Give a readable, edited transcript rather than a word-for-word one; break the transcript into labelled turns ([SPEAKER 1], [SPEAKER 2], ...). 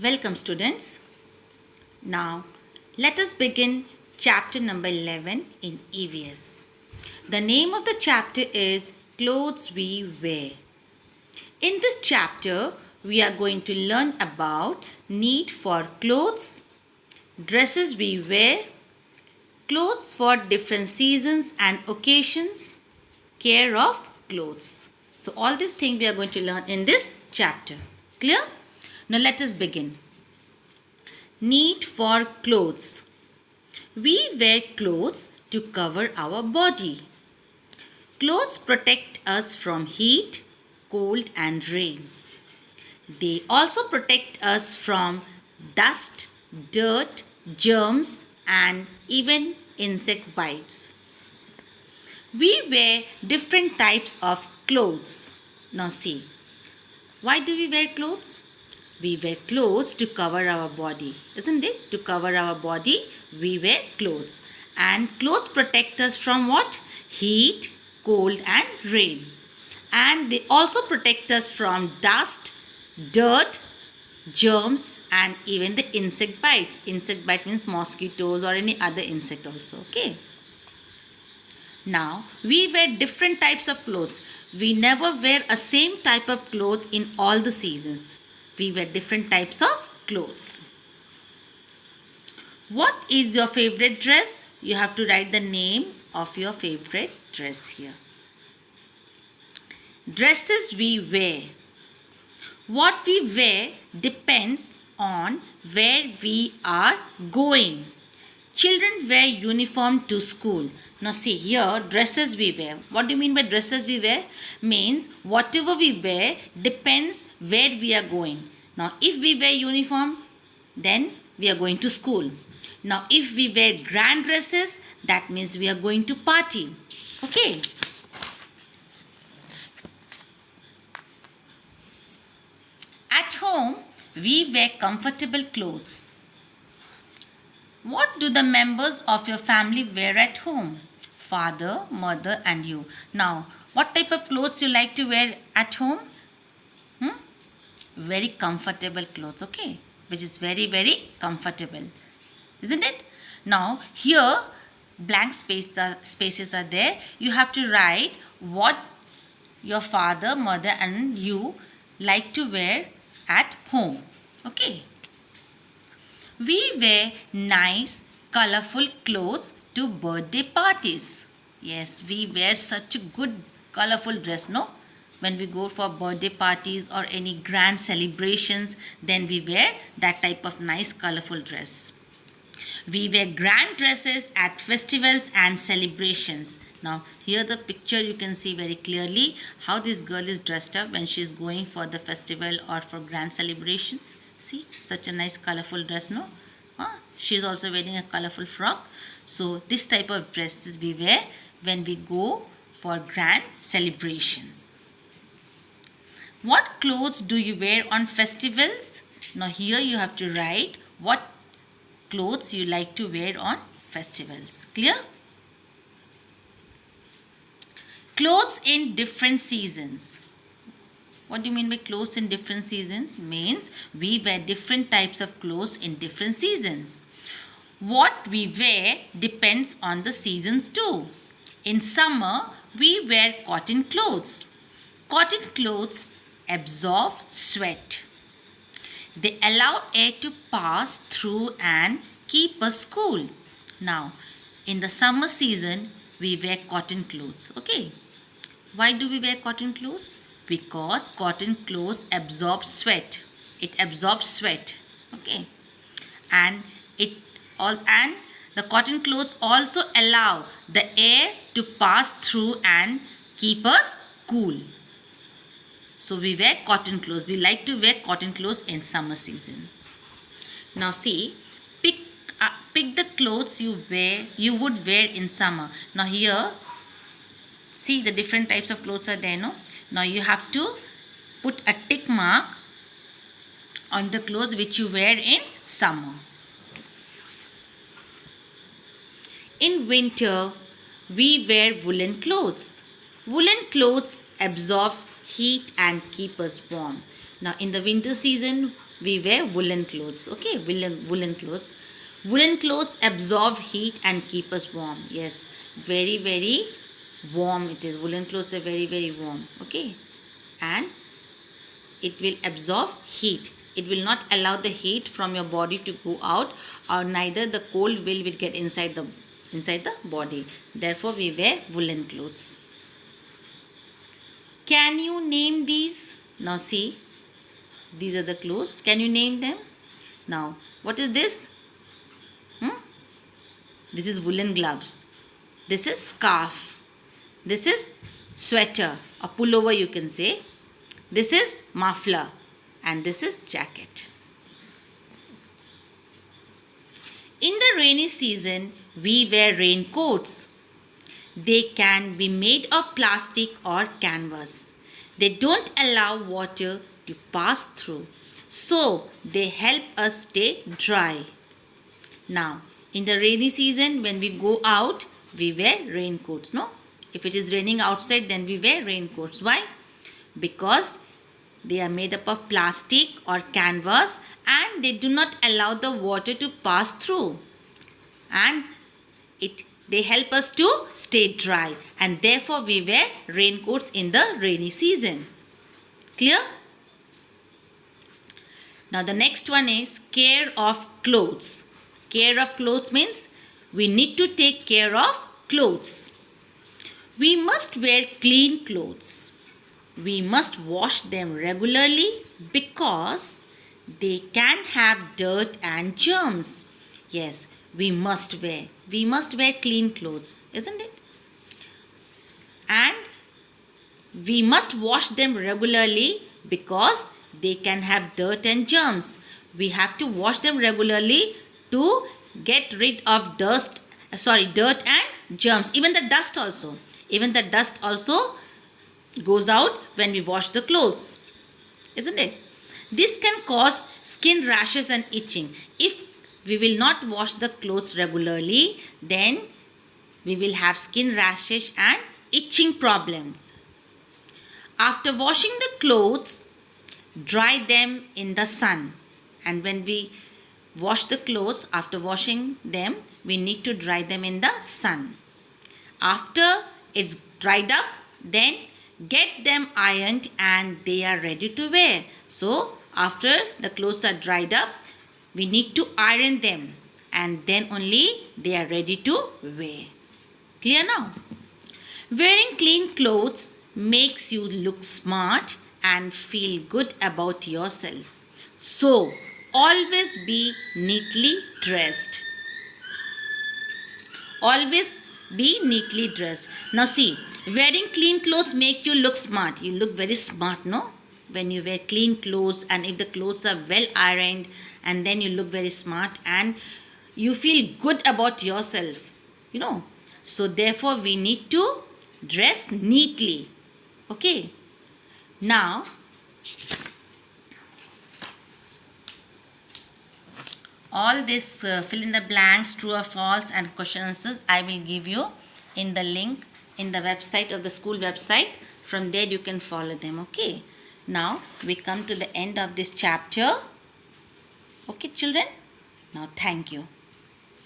[SPEAKER 1] Welcome, students. Now, let us begin chapter number 11 in EVS. The name of the chapter is Clothes We Wear. In this chapter, we are going to learn about need for clothes, dresses we wear, clothes for different seasons and occasions, care of clothes. So, all these things we are going to learn in this chapter. Clear? Now, let us begin. Need for clothes. We wear clothes to cover our body. Clothes protect us from heat, cold, and rain. They also protect us from dust, dirt, germs, and even insect bites. We wear different types of clothes. Now, see, why do we wear clothes? We wear clothes to cover our body, isn't it? To cover our body, we wear clothes. And clothes protect us from what? Heat, cold, and rain. And they also protect us from dust, dirt, germs, and even the insect bites. Insect bite means mosquitoes or any other insect also, okay? Now, we wear different types of clothes. We never wear a same type of cloth in all the seasons. We wear different types of clothes. What is your favorite dress? You have to write the name of your favorite dress here. Dresses we wear. What we wear depends on where we are going. Children wear uniform to school. Now see here, dresses we wear. What do you mean by dresses we wear? Means whatever we wear depends where we are going. Now if we wear uniform, then we are going to school. Now if we wear grand dresses, that means we are going to party. Okay. At home, we wear comfortable clothes. What do the members of your family wear at home? Father, mother, and you. Now, what type of clothes you like to wear at home? Very comfortable clothes, okay? Which is very, very comfortable. Isn't it? Now, here, blank spaces are there. You have to write what your father, mother, and you like to wear at home. Okay? We wear nice, colorful clothes to birthday parties. Yes, we wear such a good, colorful dress, no? When we go for birthday parties or any grand celebrations, then we wear that type of nice, colorful dress. We wear grand dresses at festivals and celebrations. Now, here the picture you can see very clearly how this girl is dressed up when she is going for the festival or for grand celebrations. See, such a nice colorful dress, no? She is also wearing a colorful frock. So, this type of dresses we wear when we go for grand celebrations. What clothes do you wear on festivals? Now, here you have to write what clothes you like to wear on festivals. Clear? Clothes in different seasons. What do you mean by clothes in different seasons? Means we wear different types of clothes in different seasons. What we wear depends on the seasons too. In summer, we wear cotton clothes. Cotton clothes absorb sweat. They allow air to pass through and keep us cool. Now, in the summer season, we wear cotton clothes. Okay. Why do we wear cotton clothes? Because cotton clothes absorb sweat. It absorbs sweat. Okay. And the cotton clothes also allow the air to pass through and keep us cool. So we wear cotton clothes. We like to wear cotton clothes in summer season. Now see, pick the clothes you would wear in summer. Now here, see the different types of clothes are there, no? Now you have to put a tick mark on the clothes which you wear in summer. In winter, we wear woolen clothes. Woolen clothes absorb heat and keep us warm. Now in the winter season, we wear woolen clothes. Okay, woolen clothes. Woolen clothes absorb heat and keep us warm. Yes, very warm it is. Woolen clothes are very warm. Okay, and it will absorb heat. It will not allow the heat from your body to go out, or neither the cold will get inside the body. Therefore, we wear woolen clothes. Can you name these? Now see, these are the clothes. Can you name them? Now, what is this? This is woolen gloves. This is scarf. This is sweater, a pullover you can say. This is muffler, and this is jacket. In the rainy season, we wear raincoats. They can be made of plastic or canvas. They don't allow water to pass through, so they help us stay dry. Now, in the rainy season, when we go out, we wear raincoats, no? If it is raining outside, then we wear raincoats. Why? Because they are made up of plastic or canvas and they do not allow the water to pass through. And they help us to stay dry, and therefore we wear raincoats in the rainy season. Clear? Now the next one is care of clothes. Care of clothes means we need to take care of clothes. We must wear clean clothes. We must wash them regularly because they can have dirt and germs. Yes, we must wear clean clothes, isn't it? And we must wash them regularly because they can have dirt and germs. We have to wash them regularly to get rid of dirt and germs. Even the dust also goes out when we wash the clothes, isn't it? This can cause skin rashes and itching. If we will not wash the clothes regularly, then we will have skin rashes and itching problems. After washing the clothes, dry them in the sun. And when we wash the clothes, after washing them, we need to dry them in the sun. After it's dried up, then get them ironed and they are ready to wear. So after the clothes are dried up, we need to iron them and then only they are ready to wear. Clear now? Wearing clean clothes makes you look smart and feel good about yourself. So always be neatly dressed. Always be neatly dressed. Now see, wearing clean clothes make you look smart. You look very smart, no? When you wear clean clothes and if the clothes are well ironed, and then you look very smart and you feel good about yourself, you know. So therefore we need to dress neatly. Okay. Now, all this fill in the blanks, true or false and question answers I will give you in the link in the website of the school website. From there you can follow them. Okay. Now we come to the end of this chapter. Okay children. Now thank you.